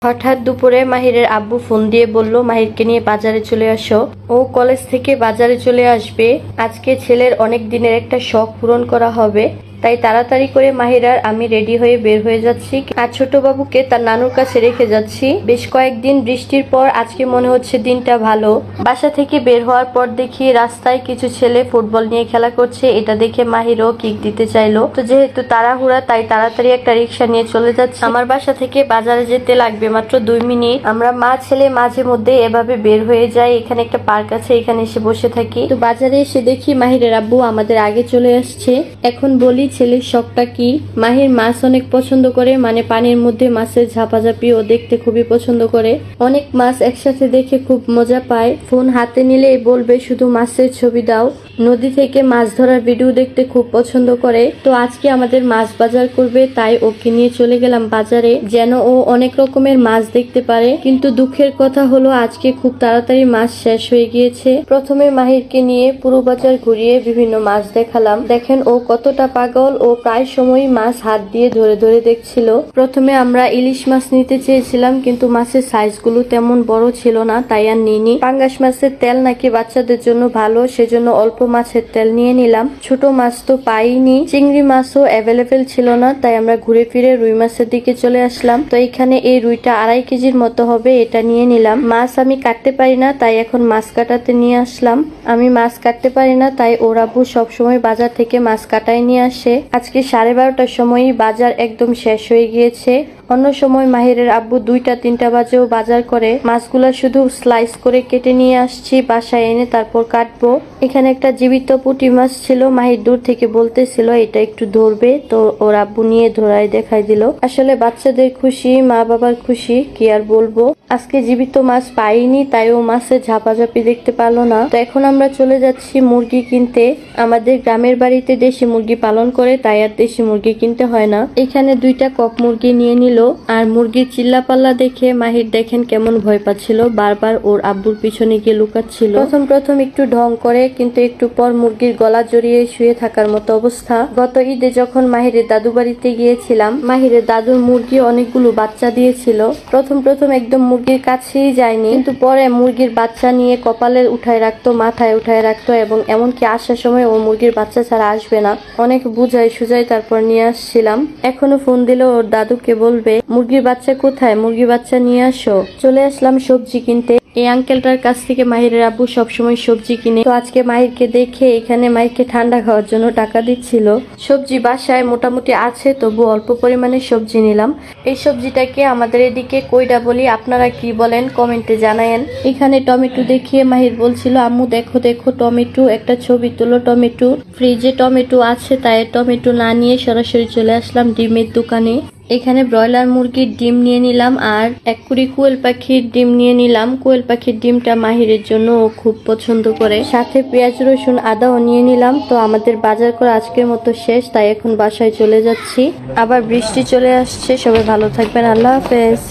হঠাৎ দুপুরে মাহিরের আব্বু ফোন দিয়ে বলল মাহিরকে নিয়ে বাজারে চলে আসো। ও কলেজ থেকে বাজারে চলে আসবে। আজকে ছেলের অনেক দিনের একটা শখ পূরণ করা হবে, তাই তাড়াতাড়ি করে মাহির আর আমি রেডি হয়ে বের হয়ে যাচ্ছি। আর ছোট বাবুকে তার নানুর কাছে রেখে যাচ্ছি। বেশ কয়েকদিন বৃষ্টির পর আজকে মনে হচ্ছে দিনটা ভালো। বাসা থেকে বের হওয়ার পর দেখি রাস্তায় কিছু ছেলে ফুটবল নিয়ে খেলা করছে। এটা দেখে মাহিরও কিক দিতে চাইলো। তো যেহেতু তাড়াহুড়া, তাই তাড়াতাড়ি একটা রিক্সা নিয়ে চলে যাচ্ছে। আমার বাসা থেকে বাজারে যেতে লাগবে মাত্র 2 মিনিট। আমরা মা ছেলে মাঝে মধ্যে এভাবে বের হয়ে যাই। এখানে একটা পার্ক আছে, এখানে এসে বসে থাকি। তো বাজারে এসে দেখি মাহিরের আব্বু আমাদের আগে চলে আসছে। এখন বলি ছেলের শখটা কি। মাহির মাছ অনেক পছন্দ করে, মানে পানির মধ্যে মাছের ঝাপাঝাপি ও দেখতে খুবই পছন্দ করে। অনেক মাছ একসাথে দেখে খুব মজা পায়। ফোন হাতে নিলে বলবে শুধু মাছের ছবি দাও। নদী থেকে মাছ ধরার ভিডিও দেখতে খুব পছন্দ করে। তো আজকে আমাদের মাছ বাজার করবে, তাই ওকে নিয়ে চলে গেলাম বাজারে, যেন ও অনেক রকমের মাছ দেখতে পারে। কিন্তু দুঃখের কথা হলো আজকে খুব তাড়াতাড়ি মাছ শেষ হয়ে গিয়েছে। প্রথমে মাহিরকে নিয়ে পুরো বাজার ঘুরিয়ে বিভিন্ন মাছ দেখালাম। দেখেন ও কতটা পাগল। ও প্রায় সময় মাছ হাত দিয়ে ধরে ধরে দেখছিল। প্রথমে আমরা ইলিশ মাছ নিতে চেয়েছিলাম, কিন্তু মাছের সাইজগুলো তেমন বড় ছিল না, তাই আর নিইনি। পাঙ্গাস মাছের তেল নাকি বাচ্চাদের জন্য ভালো, সেজন্য অল্প মাছের তেল নিয়ে নিলাম। ছোট মাছ তো পাইনি, চিংড়ি মাছও অ্যাভেলেবেল ছিল না, তাই আমরা ঘুরে ফিরে রুই মাছের দিকে চলে আসলাম। তো এখানে এই রুইটা 2.5 কেজির মতো হবে, এটা নিয়ে নিলাম। মাছ আমি কাটতে পারি না, তাই এখন মাছ কাটাতে নিয়ে আসলাম। আমি মাছ কাটতে পারি না, তাই ওর আব্বু সবসময় বাজার থেকে মাছ কাটায় নিয়ে আসে। আজকে 12:30টার সময়ই বাজার একদম শেষ হয়ে গিয়েছে। অন্য সময় মাহিরের আব্বু 2টা-3টা বাজেও বাজার করে। মাছগুলা শুধু স্লাইস করে কেটে নিয়ে আসছি, বাসায় এনে তারপর কাটবো। এখানে একটা জীবিত পুঁটি মাছ ছিল। মাহির দূর থেকে বলতেছিল এটা একটু ধরবে, তো ওর আব্বু নিয়ে ধরায় দেখাই দিল। আসলে বাচ্চাদের খুশি, মা বাবার খুশি, কি আর বলবো। আজকে জীবিত মাছ পাইনি, তাই ও মাছের ঝাপাঝাপি দেখতে পারলো না। তো এখন আমরা চলে যাচ্ছি মুরগি কিনতে। আমাদের গ্রামের বাড়িতে দেশি মুরগি পালন করে, তাই আর দেশি মুরগি কিনতে হয় না। এখানে 2টা কক মুরগি নিয়ে নিল। আর মুরগির চিল্লাপাল্লা দেখে মাহির দেখেন কেমন ভয় পাচ্ছিল, বারবার ওর আব্বুর পিছনে গিয়ে লুকাচ্ছিল। প্রথম একটু ঢং করে, কিন্তু একটু পর মুরগির গলা জড়িয়ে শুয়ে থাকার মতো অবস্থা। গত ঈদে যখন মাহিরের দাদু বাড়িতে গিয়েছিলাম, মাহিরের দাদুর মুরগি অনেকগুলো বাচ্চা দিয়েছিল। প্রথম একদম মুরগির কাছেই যায়নি, কিন্তু পরে মুরগির বাচ্চা নিয়ে কপালে উঠায় রাখতো, মাথায় উঠায় রাখতো, এবং এমনকি আসার সময় ও মুরগির বাচ্চা ছাড়া আসবে না। অনেক বুঝাই সুজাই তারপর নিয়ে আসছিলাম। এখনো ফোন দিলে ওর দাদুকে বলবে মুরগির বাচ্চা কোথায়, মুরগির বাচ্চা নিয়ে আসো। চলে আসলাম সবজি কিনতে। এই আঙ্কেলটার কাছ থেকে মাহিরের আব্বু সবসময় সবজি কিনে। তো আজকে মাহিরকে দেখে এখানে মাহিরকে ঠান্ডা খাওয়ার জন্য টাকা দিচ্ছিল। সবজি বাসায় মোটামুটি আছে, তবু অল্প পরিমাণে সবজি নিলাম। এই সবজিটাকে আমাদের এদিকে কইডা বলি, আপনারা কি বলেন কমেন্টে জানায়েন। এখানে টমেটো দেখিয়ে মাহির বলছিল আম্মু দেখো টমেটো, একটা ছবি তুলো টমেটো। ফ্রিজে টমেটো আছে, তাই টমেটো না নিয়ে সরাসরি চলে আসলাম ডিমের দোকানে। এখানে ব্রয়লার মুরগির ডিম নিয়ে নিলাম, আর 1 কুড়ি কোয়েল পাখির ডিম নিয়ে নিলাম। কোয়েল পাখির ডিমটা মাহিরের জন্য ও খুব পছন্দ করে। সাথে পেঁয়াজ রসুন আদাও নিয়ে নিলাম। তো আমাদের বাজার করা আজকের মতো শেষ, তাই এখন বাসায় চলে যাচ্ছি। আবার বৃষ্টি চলে আসছে। সবাই ভালো থাকবেন, আল্লাহ হাফেজ।